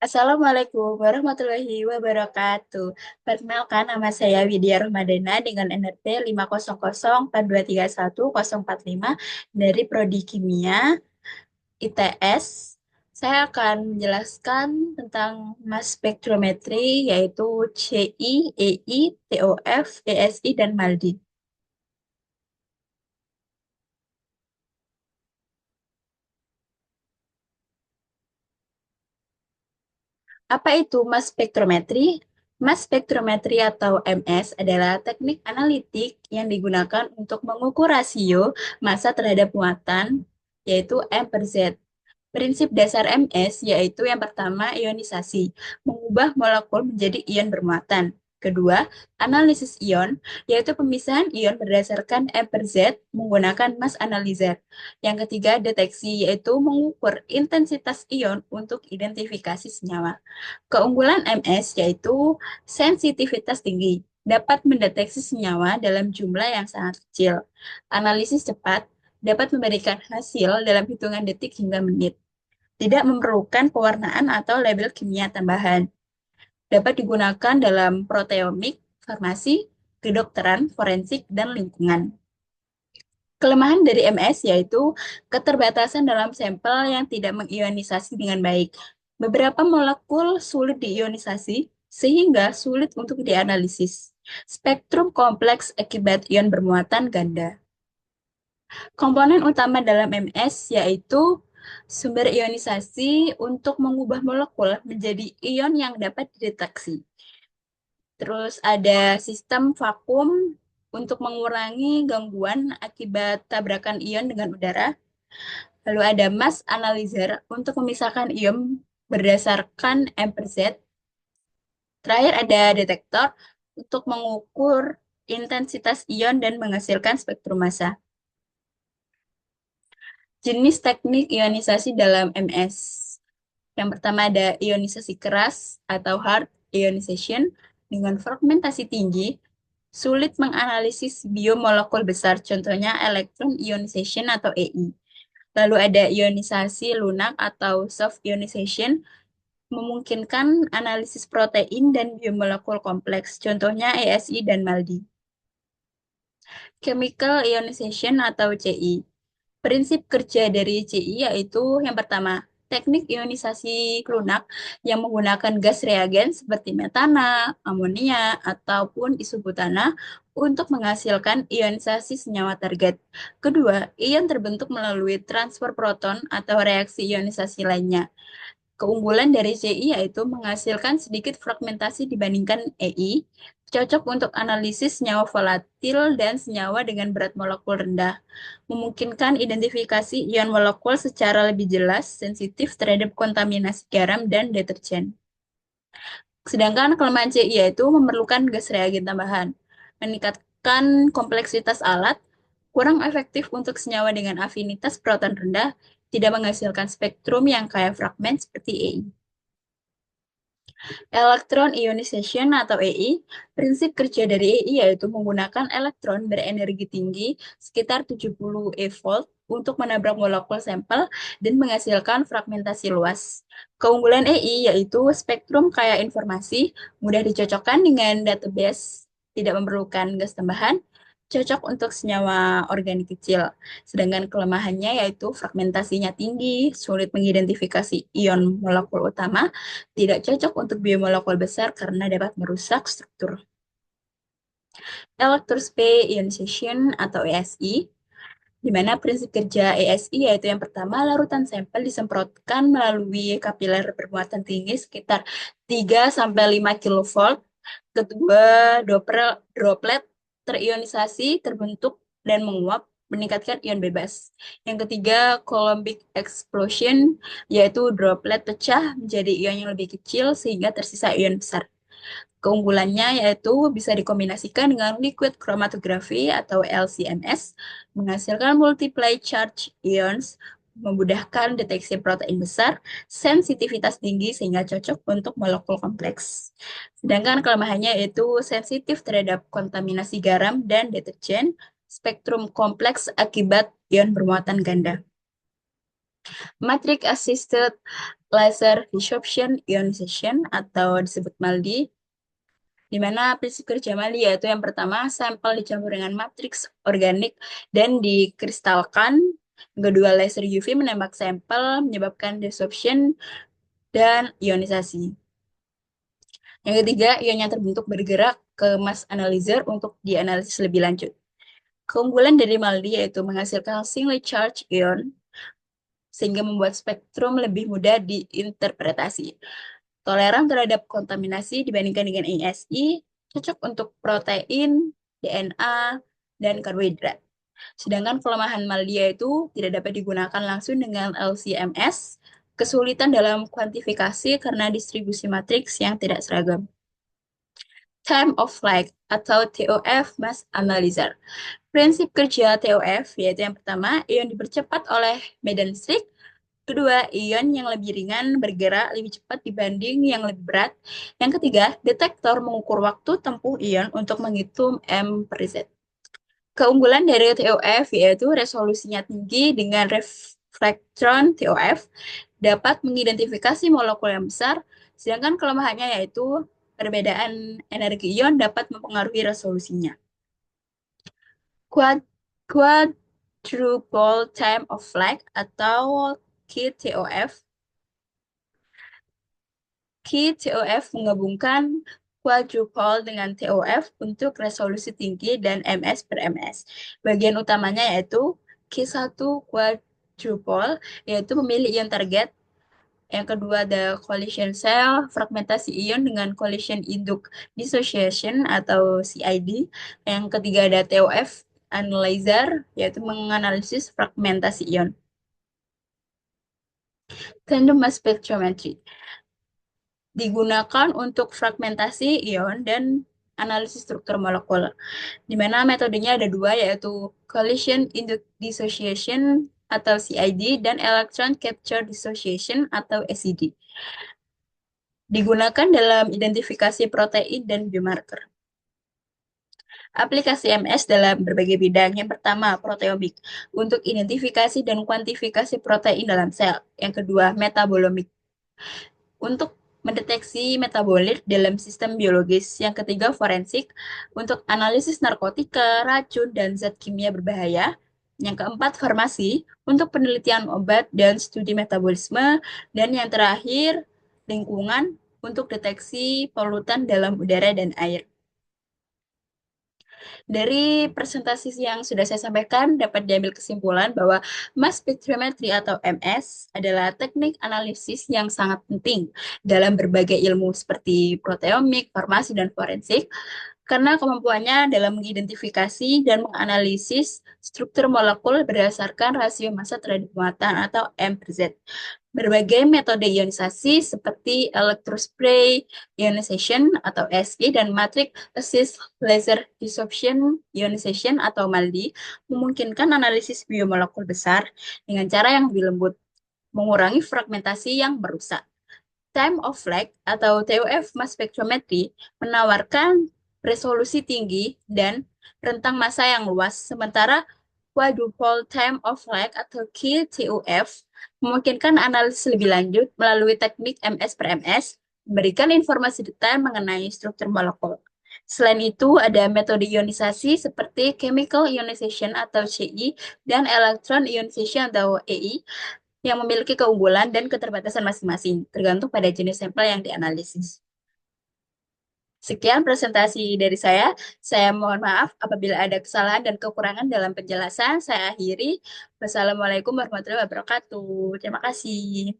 Assalamualaikum warahmatullahi wabarakatuh. Perkenalkan, nama saya Widya Rahmadana dengan NRT 5004231 045 dari Prodi Kimia ITS. Saya akan menjelaskan tentang mass spektrometri, yaitu CI, EI, TOF, ESI, dan MALDI. Apa itu mass spektrometri? Mass spektrometri atau MS adalah teknik analitik yang digunakan untuk mengukur rasio massa terhadap muatan, yaitu M per Z. Prinsip dasar MS yaitu yang pertama ionisasi, mengubah molekul menjadi ion bermuatan. Kedua, analisis ion, yaitu pemisahan ion berdasarkan M per Z menggunakan mass analyzer. Yang ketiga, deteksi, yaitu mengukur intensitas ion untuk identifikasi senyawa. Keunggulan MS yaitu sensitivitas tinggi, dapat mendeteksi senyawa dalam jumlah yang sangat kecil. Analisis cepat, dapat memberikan hasil dalam hitungan detik hingga menit. Tidak memerlukan pewarnaan atau label kimia tambahan. Dapat digunakan dalam proteomik, farmasi, kedokteran, forensik, dan lingkungan. Kelemahan dari MS yaitu keterbatasan dalam sampel yang tidak mengionisasi dengan baik. Beberapa molekul sulit diionisasi sehingga sulit untuk dianalisis. Spektrum kompleks akibat ion bermuatan ganda. Komponen utama dalam MS yaitu sumber ionisasi untuk mengubah molekul menjadi ion yang dapat dideteksi. Terus ada sistem vakum untuk mengurangi gangguan akibat tabrakan ion dengan udara. Lalu ada mass analyzer untuk memisahkan ion berdasarkan M per Z. Terakhir ada detektor untuk mengukur intensitas ion dan menghasilkan spektrum massa. Jenis teknik ionisasi dalam MS. Yang pertama ada ionisasi keras atau hard ionization dengan fragmentasi tinggi, sulit menganalisis biomolekul besar, contohnya electron ionization atau EI. Lalu ada ionisasi lunak atau soft ionization, memungkinkan analisis protein dan biomolekul kompleks, contohnya ESI dan MALDI. Chemical ionization atau CI. Prinsip kerja dari CI yaitu yang pertama, teknik ionisasi lunak yang menggunakan gas reagen seperti metana, amonia, ataupun isobutana untuk menghasilkan ionisasi senyawa target. Kedua, ion terbentuk melalui transfer proton atau reaksi ionisasi lainnya. Keunggulan dari CI yaitu menghasilkan sedikit fragmentasi dibandingkan EI, cocok untuk analisis senyawa volatil dan senyawa dengan berat molekul rendah, memungkinkan identifikasi ion molekul secara lebih jelas, sensitif terhadap kontaminasi garam dan deterjen. Sedangkan kelemahan CI yaitu memerlukan gas reagen tambahan, meningkatkan kompleksitas alat, kurang efektif untuk senyawa dengan afinitas proton rendah, tidak menghasilkan spektrum yang kaya fragmen seperti EI. Electron ionization atau EI, prinsip kerja dari EI yaitu menggunakan elektron berenergi tinggi sekitar 70 eV untuk menabrak molekul sampel dan menghasilkan fragmentasi luas. Keunggulan EI yaitu spektrum kaya informasi, mudah dicocokkan dengan database, tidak memerlukan gas tambahan, cocok untuk senyawa organik kecil. Sedangkan kelemahannya yaitu fragmentasinya tinggi, sulit mengidentifikasi ion molekul utama, tidak cocok untuk biomolekul besar karena dapat merusak struktur. Electrospray ionization atau ESI, di mana prinsip kerja ESI yaitu yang pertama, larutan sampel disemprotkan melalui kapiler bermuatan tinggi sekitar 3-5 kilovolt. Kedua, droplet terionisasi, terbentuk, dan menguap, meningkatkan ion bebas. Yang ketiga, Coulombic explosion, yaitu droplet pecah menjadi ion yang lebih kecil sehingga tersisa ion besar. Keunggulannya yaitu bisa dikombinasikan dengan liquid chromatography atau LCMS, menghasilkan multiply charge ions, memudahkan deteksi protein besar, sensitivitas tinggi sehingga cocok untuk molekul kompleks. Sedangkan kelemahannya yaitu sensitif terhadap kontaminasi garam dan deterjen, spektrum kompleks akibat ion bermuatan ganda. Matrix Assisted Laser Desorption Ionization atau disebut MALDI, di mana prinsip kerja MALDI yaitu yang pertama, sampel dicampur dengan matriks organik dan dikristalkan. Yang kedua, laser UV menembak sampel, menyebabkan desorption dan ionisasi. Yang ketiga, ion yang terbentuk bergerak ke mass analyzer untuk dianalisis lebih lanjut. Keunggulan dari MALDI yaitu menghasilkan singly charged ion, sehingga membuat spektrum lebih mudah diinterpretasi. Toleran terhadap kontaminasi dibandingkan dengan ASI, cocok untuk protein, DNA, dan karbohidrat. Sedangkan kelemahan MALDI itu tidak dapat digunakan langsung dengan LC-MS, kesulitan dalam kuantifikasi karena distribusi matriks yang tidak seragam. Time of flight atau TOF mass analyzer. Prinsip kerja TOF yaitu yang pertama, ion dipercepat oleh medan listrik. Kedua, ion yang lebih ringan bergerak lebih cepat dibanding yang lebih berat. Yang ketiga, detektor mengukur waktu tempuh ion untuk menghitung M per Z. Keunggulan dari TOF yaitu resolusinya tinggi dengan reflektron TOF dapat mengidentifikasi molekul yang besar, sedangkan kelemahannya yaitu perbedaan energi ion dapat mempengaruhi resolusinya. Quad- Quadruple time of flight atau QTOF. QTOF menggabungkan quadruple dengan TOF untuk resolusi tinggi dan MS per MS. Bagian utamanya yaitu Q1 quadruple, yaitu memilih ion target. Yang kedua ada collision cell, fragmentasi ion dengan collision induced dissociation atau CID. Yang ketiga ada TOF analyzer, yaitu menganalisis fragmentasi ion. Tandem mass spectrometry digunakan untuk fragmentasi ion dan analisis struktur molekul, di mana metodenya ada dua, yaitu collision induced dissociation atau CID dan electron capture dissociation atau SED. Digunakan dalam identifikasi protein dan biomarker. Aplikasi MS dalam berbagai bidang. Yang pertama, proteomik, untuk identifikasi dan kuantifikasi protein dalam sel. Yang kedua, metabolomik, untuk mendeteksi metabolit dalam sistem biologis. Yang ketiga, forensik, untuk analisis narkotika, racun, dan zat kimia berbahaya. Yang keempat, farmasi, untuk penelitian obat dan studi metabolisme. Dan yang terakhir, lingkungan, untuk deteksi polutan dalam udara dan air. Dari presentasi yang sudah saya sampaikan, dapat diambil kesimpulan bahwa mass spectrometry atau MS adalah teknik analisis yang sangat penting dalam berbagai ilmu seperti proteomik, farmasi, dan forensik, karena kemampuannya dalam mengidentifikasi dan menganalisis struktur molekul berdasarkan rasio massa terhadap muatan atau M per Z. Berbagai metode ionisasi seperti electrospray ionization atau SI dan matrix assist laser desorption ionization atau MALDI memungkinkan analisis biomolekul besar dengan cara yang lebih lembut, mengurangi fragmentasi yang merusak. Time of flight atau TOF mass spectrometry menawarkan resolusi tinggi dan rentang massa yang luas, sementara quadruple time of flight atau QTOF memungkinkan analisis lebih lanjut melalui teknik MS per MS, memberikan informasi detail mengenai struktur molekul. Selain itu, ada metode ionisasi seperti chemical ionization atau CI dan electron ionization atau EI yang memiliki keunggulan dan keterbatasan masing-masing, tergantung pada jenis sampel yang dianalisis. Sekian presentasi dari saya. Saya mohon maaf apabila ada kesalahan dan kekurangan dalam penjelasan. Saya akhiri. Wassalamualaikum warahmatullahi wabarakatuh. Terima kasih.